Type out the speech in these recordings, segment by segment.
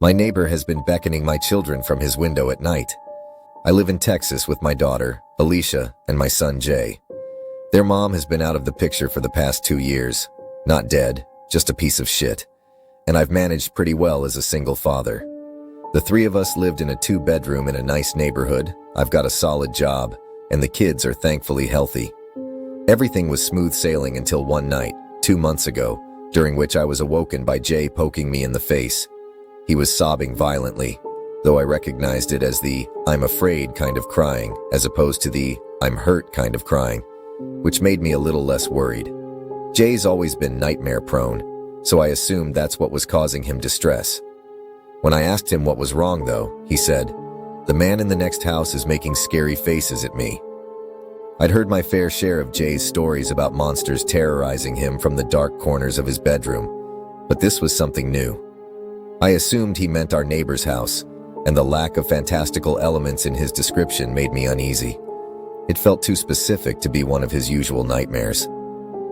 My neighbor has been beckoning my children from his window at night. I live in Texas with my daughter, Alicia, and my son, Jay. Their mom has been out of the picture for the past 2 years. Not dead, just a piece of shit. And I've managed pretty well as a single father. The 3 of us lived in a 2-bedroom in a nice neighborhood. I've got a solid job, and the kids are thankfully healthy. Everything was smooth sailing until one night, 2 months ago, during which I was awoken by Jay poking me in the face. He was sobbing violently, though I recognized it as the "I'm afraid" kind of crying, as opposed to the "I'm hurt" kind of crying, which made me a little less worried. Jay's always been nightmare-prone, so I assumed that's what was causing him distress. When I asked him what was wrong, though, he said, "The man in the next house is making scary faces at me." I'd heard my fair share of Jay's stories about monsters terrorizing him from the dark corners of his bedroom, but this was something new. I assumed he meant our neighbor's house, and the lack of fantastical elements in his description made me uneasy. It felt too specific to be one of his usual nightmares.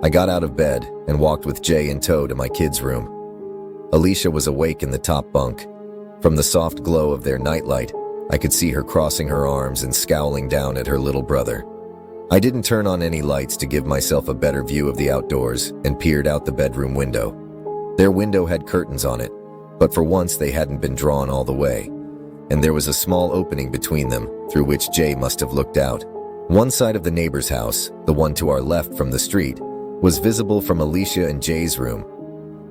I got out of bed and walked with Jay in tow to my kids' room. Alicia was awake in the top bunk. From the soft glow of their nightlight, I could see her crossing her arms and scowling down at her little brother. I didn't turn on any lights to give myself a better view of the outdoors and peered out the bedroom window. Their window had curtains on it, but for once they hadn't been drawn all the way, and there was a small opening between them through which Jay must have looked out. One side of the neighbor's house, the one to our left from the street, was visible from Alicia and Jay's room.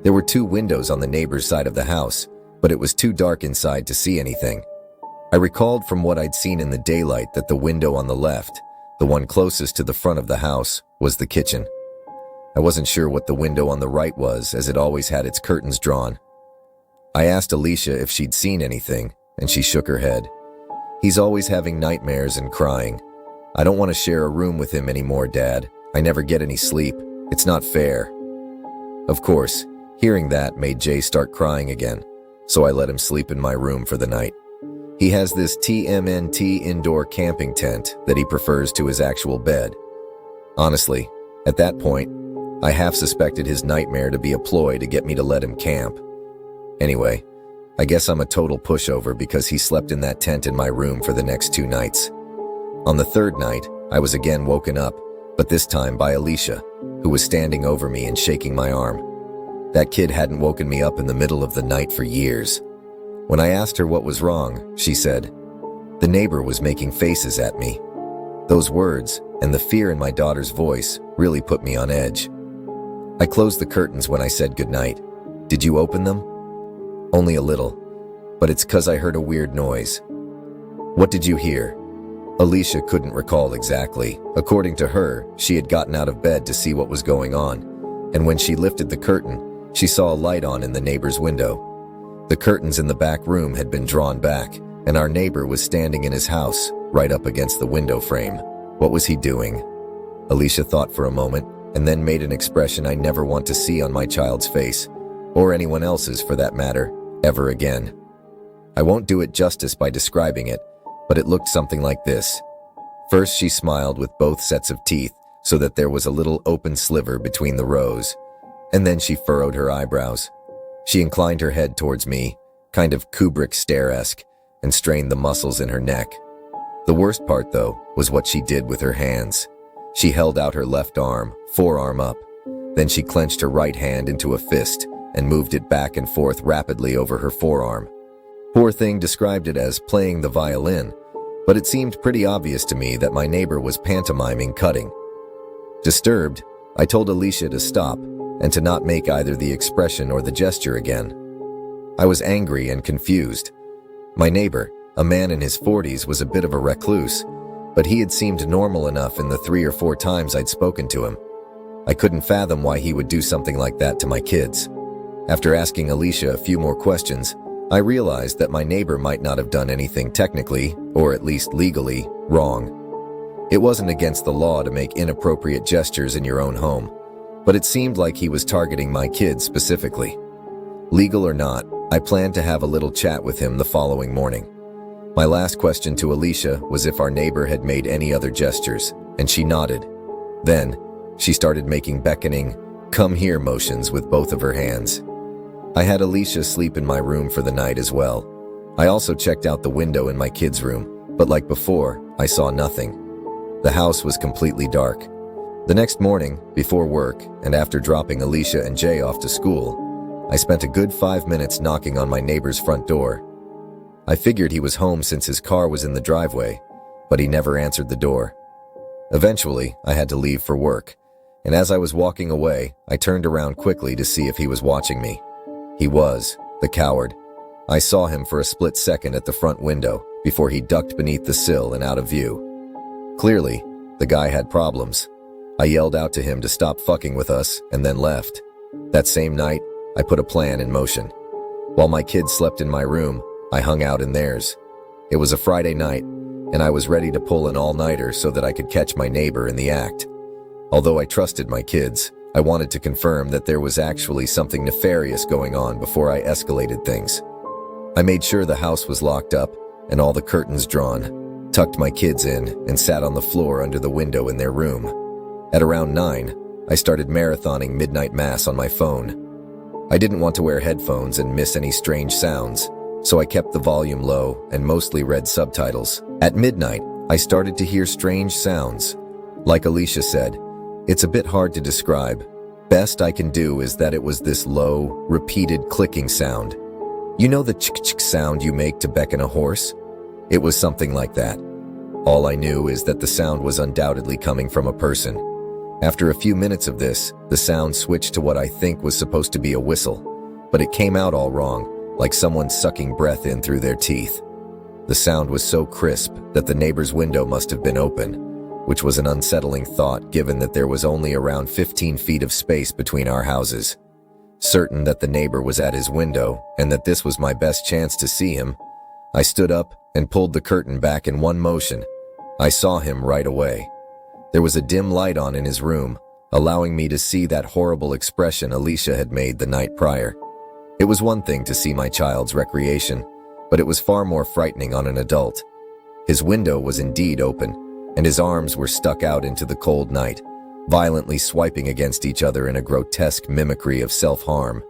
There were 2 windows on the neighbor's side of the house, but it was too dark inside to see anything. I recalled from what I'd seen in the daylight that the window on the left, the one closest to the front of the house, was the kitchen. I wasn't sure what the window on the right was, as it always had its curtains drawn. I asked Alicia if she'd seen anything, and she shook her head. "He's always having nightmares and crying. I don't want to share a room with him anymore, Dad. I never get any sleep. It's not fair." Of course, hearing that made Jay start crying again, so I let him sleep in my room for the night. He has this TMNT indoor camping tent that he prefers to his actual bed. Honestly, at that point, I half suspected his nightmare to be a ploy to get me to let him camp. Anyway, I guess I'm a total pushover because he slept in that tent in my room for the next 2 nights. On the 3rd night, I was again woken up, but this time by Alicia, who was standing over me and shaking my arm. That kid hadn't woken me up in the middle of the night for years. When I asked her what was wrong, she said, "The neighbor was making faces at me." Those words, and the fear in my daughter's voice, really put me on edge. I closed the curtains when I said goodnight. "Did you open them?" "Only a little, but it's 'cause I heard a weird noise." "What did you hear?" Alicia couldn't recall exactly. According to her, she had gotten out of bed to see what was going on, and when she lifted the curtain, she saw a light on in the neighbor's window. The curtains in the back room had been drawn back, and our neighbor was standing in his house, right up against the window frame. What was he doing? Alicia thought for a moment, and then made an expression I never want to see on my child's face, or anyone else's for that matter, ever again. I won't do it justice by describing it, but it looked something like this. First, she smiled with both sets of teeth so that there was a little open sliver between the rows, and then she furrowed her eyebrows. She inclined her head towards me, kind of Kubrick stare-esque, and strained the muscles in her neck. The worst part, though, was what she did with her hands. She held out her left arm, forearm up. Then she clenched her right hand into a fist and moved it back and forth rapidly over her forearm. Poor thing described it as playing the violin, but it seemed pretty obvious to me that my neighbor was pantomiming cutting. Disturbed, I told Alicia to stop and to not make either the expression or the gesture again. I was angry and confused. My neighbor, a man in his 40s, was a bit of a recluse, but he had seemed normal enough in the 3 or 4 times I'd spoken to him. I couldn't fathom why he would do something like that to my kids. After asking Alicia a few more questions, I realized that my neighbor might not have done anything technically, or at least legally, wrong. It wasn't against the law to make inappropriate gestures in your own home, but it seemed like he was targeting my kids specifically. Legal or not, I planned to have a little chat with him the following morning. My last question to Alicia was if our neighbor had made any other gestures, and she nodded. Then, she started making beckoning, "come here" motions with both of her hands. I had Alicia sleep in my room for the night as well. I also checked out the window in my kids' room, but like before, I saw nothing. The house was completely dark. The next morning, before work, and after dropping Alicia and Jay off to school, I spent a good 5 minutes knocking on my neighbor's front door. I figured he was home since his car was in the driveway, but he never answered the door. Eventually, I had to leave for work, and as I was walking away, I turned around quickly to see if he was watching me. He was, the coward. I saw him for a split second at the front window before he ducked beneath the sill and out of view. Clearly, the guy had problems. I yelled out to him to stop fucking with us and then left. That same night, I put a plan in motion. While my kids slept in my room, I hung out in theirs. It was a Friday night, and I was ready to pull an all-nighter so that I could catch my neighbor in the act. Although I trusted my kids, I wanted to confirm that there was actually something nefarious going on before I escalated things. I made sure the house was locked up and all the curtains drawn, tucked my kids in, and sat on the floor under the window in their room. At around 9, I started marathoning midnight mass on my phone. I didn't want to wear headphones and miss any strange sounds, so I kept the volume low and mostly read subtitles. At midnight, I started to hear strange sounds. Like Alicia said, it's a bit hard to describe. Best I can do is that it was this low, repeated clicking sound. You know the chick-chick sound you make to beckon a horse? It was something like that. All I knew is that the sound was undoubtedly coming from a person. After a few minutes of this, the sound switched to what I think was supposed to be a whistle, but it came out all wrong, like someone sucking breath in through their teeth. The sound was so crisp that the neighbor's window must have been open, which was an unsettling thought given that there was only around 15 feet of space between our houses. Certain that the neighbor was at his window and that this was my best chance to see him, I stood up and pulled the curtain back in one motion. I saw him right away. There was a dim light on in his room, allowing me to see that horrible expression Alicia had made the night prior. It was one thing to see my child's recreation, but it was far more frightening on an adult. His window was indeed open, and his arms were stuck out into the cold night, violently swiping against each other in a grotesque mimicry of self-harm.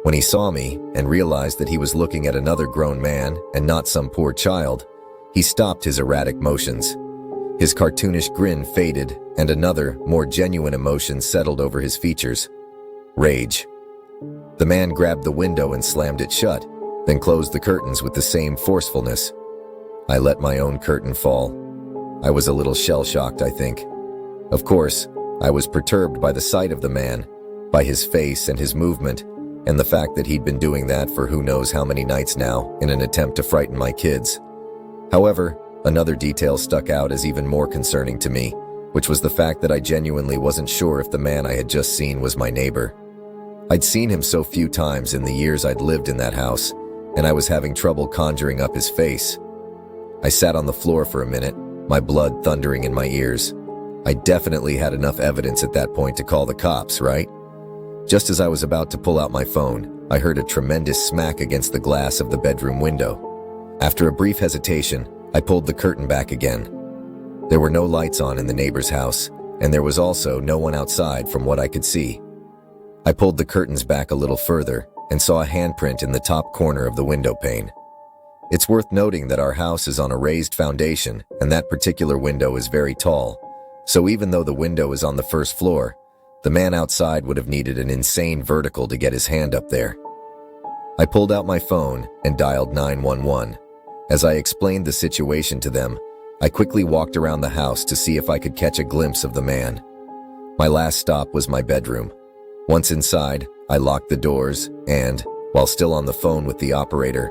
When he saw me and realized that he was looking at another grown man and not some poor child, he stopped his erratic motions. His cartoonish grin faded, and another, more genuine emotion settled over his features. Rage. The man grabbed the window and slammed it shut, then closed the curtains with the same forcefulness. I let my own curtain fall. I was a little shell-shocked, I think. Of course, I was perturbed by the sight of the man, by his face and his movement, and the fact that he'd been doing that for who knows how many nights now in an attempt to frighten my kids. However, another detail stuck out as even more concerning to me, which was the fact that I genuinely wasn't sure if the man I had just seen was my neighbor. I'd seen him so few times in the years I'd lived in that house, and I was having trouble conjuring up his face. I sat on the floor for a minute, my blood thundering in my ears. I definitely had enough evidence at that point to call the cops, right? Just as I was about to pull out my phone, I heard a tremendous smack against the glass of the bedroom window. After a brief hesitation, I pulled the curtain back again. There were no lights on in the neighbor's house, and there was also no one outside from what I could see. I pulled the curtains back a little further and saw a handprint in the top corner of the window pane. It's worth noting that our house is on a raised foundation, and that particular window is very tall, so even though the window is on the first floor, the man outside would have needed an insane vertical to get his hand up there. I pulled out my phone and dialed 911. As I explained the situation to them, I quickly walked around the house to see if I could catch a glimpse of the man. My last stop was my bedroom. Once inside, I locked the doors and, while still on the phone with the operator,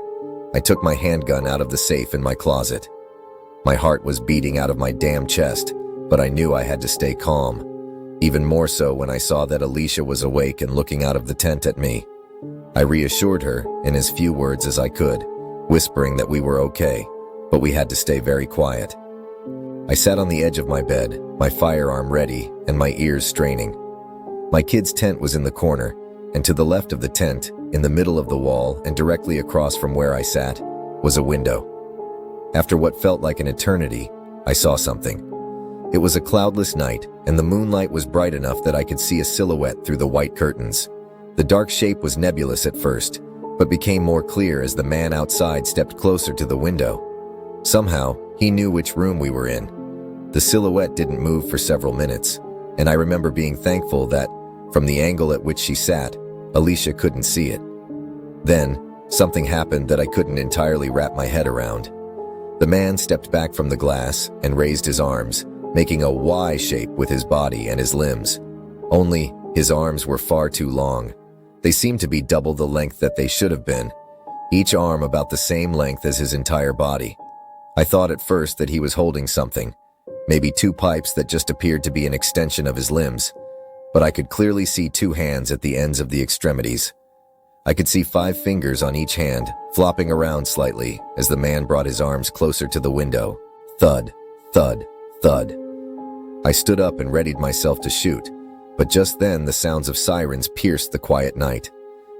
I took my handgun out of the safe in my closet. My heart was beating out of my damn chest, but I knew I had to stay calm, even more so when I saw that Alicia was awake and looking out of the tent at me. I reassured her in as few words as I could, whispering that we were okay, but we had to stay very quiet. I sat on the edge of my bed, my firearm ready and my ears straining. My kid's tent was in the corner, and to the left of the tent, in the middle of the wall and directly across from where I sat, was a window. After what felt like an eternity, I saw something. It was a cloudless night, and the moonlight was bright enough that I could see a silhouette through the white curtains. The dark shape was nebulous at first, but became more clear as the man outside stepped closer to the window. Somehow, he knew which room we were in. The silhouette didn't move for several minutes, and I remember being thankful that, from the angle at which she sat, Alicia couldn't see it. Then, something happened that I couldn't entirely wrap my head around. The man stepped back from the glass and raised his arms, making a Y shape with his body and his limbs. Only, his arms were far too long. They seemed to be double the length that they should have been, each arm about the same length as his entire body. I thought at first that he was holding something, maybe two pipes that just appeared to be an extension of his limbs, but I could clearly see two hands at the ends of the extremities. I could see 5 fingers on each hand, flopping around slightly as the man brought his arms closer to the window. Thud, thud, thud. I stood up and readied myself to shoot, but just then the sounds of sirens pierced the quiet night.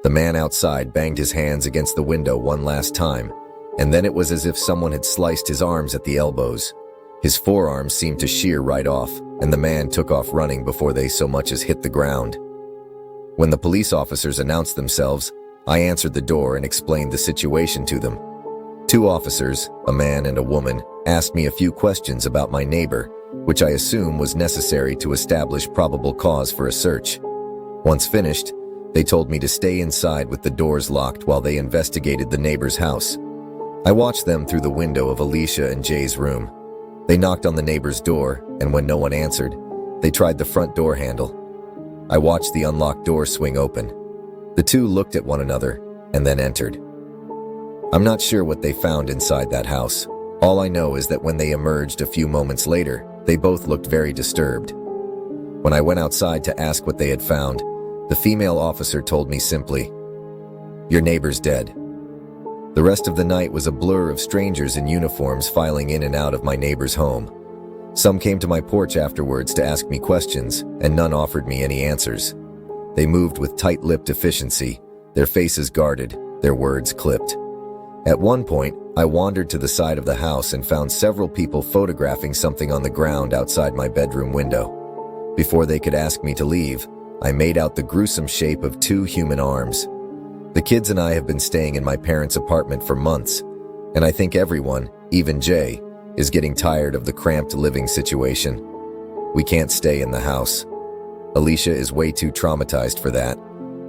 The man outside banged his hands against the window one last time, and then it was as if someone had sliced his arms at the elbows. His forearms seemed to shear right off, and the man took off running before they so much as hit the ground. When the police officers announced themselves, I answered the door and explained the situation to them. 2 officers, a man and a woman, asked me a few questions about my neighbor, which I assume was necessary to establish probable cause for a search. Once finished, they told me to stay inside with the doors locked while they investigated the neighbor's house. I watched them through the window of Alicia and Jay's room. They knocked on the neighbor's door, and when no one answered, they tried the front door handle. I watched the unlocked door swing open. The 2 looked at one another and then entered. I'm not sure what they found inside that house. All I know is that when they emerged a few moments later, they both looked very disturbed. When I went outside to ask what they had found, the female officer told me simply, "Your neighbor's dead." The rest of the night was a blur of strangers in uniforms filing in and out of my neighbor's home. Some came to my porch afterwards to ask me questions, and none offered me any answers. They moved with tight-lipped efficiency, their faces guarded, their words clipped. At one point, I wandered to the side of the house and found several people photographing something on the ground outside my bedroom window. Before they could ask me to leave, I made out the gruesome shape of 2 human arms. The kids and I have been staying in my parents' apartment for months, and I think everyone, even Jay, is getting tired of the cramped living situation. We can't stay in the house. Alicia is way too traumatized for that,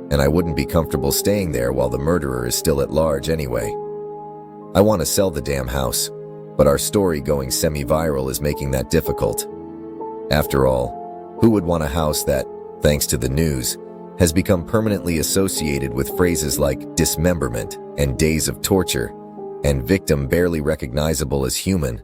and I wouldn't be comfortable staying there while the murderer is still at large anyway. I want to sell the damn house, but our story going semi-viral is making that difficult. After all, who would want a house that, thanks to the news, has become permanently associated with phrases like dismemberment and days of torture, and victim barely recognizable as human?